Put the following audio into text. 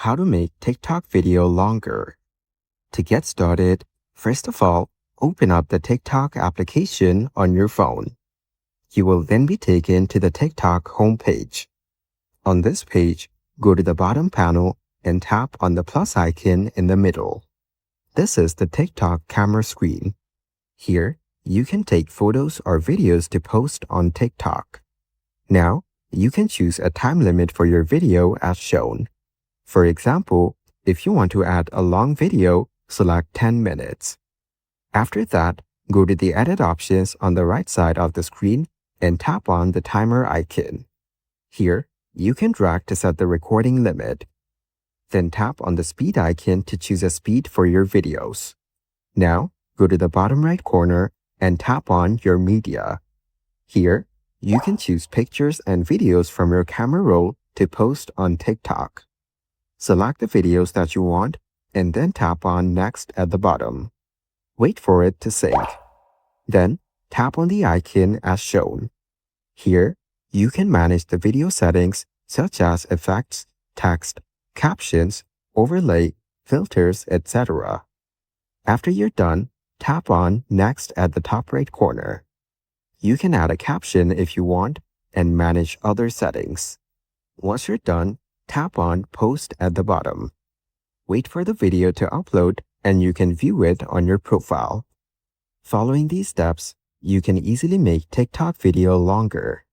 How to make TikTok video longer. To get started, first of all, open up the TikTok application on your phone. You will then be taken to the TikTok homepage. On this page, go to the bottom panel and tap on the plus icon in the middle. This is the TikTok camera screen. Here, you can take photos or videos to post on TikTok. Now, you can choose a time limit for your video as shown. For example, if you want to add a long video, select 10 minutes. After that, go to the edit options on the right side of the screen and tap on the timer icon. Here, you can drag to set the recording limit. Then tap on the speed icon to choose a speed for your videos. Now, go to the bottom right corner and tap on your media. Here, you can choose pictures and videos from your camera roll to post on TikTok. Select the videos that you want and then tap on Next at the bottom. Wait for it to sync. Then, tap on the icon as shown. Here, you can manage the video settings such as effects, text, captions, overlay, filters, etc. After you're done, tap on Next at the top right corner. You can add a caption if you want and manage other settings. Once you're done, tap on Post at the bottom. Wait for the video to upload and you can view it on your profile. Following these steps, you can easily make TikTok video longer.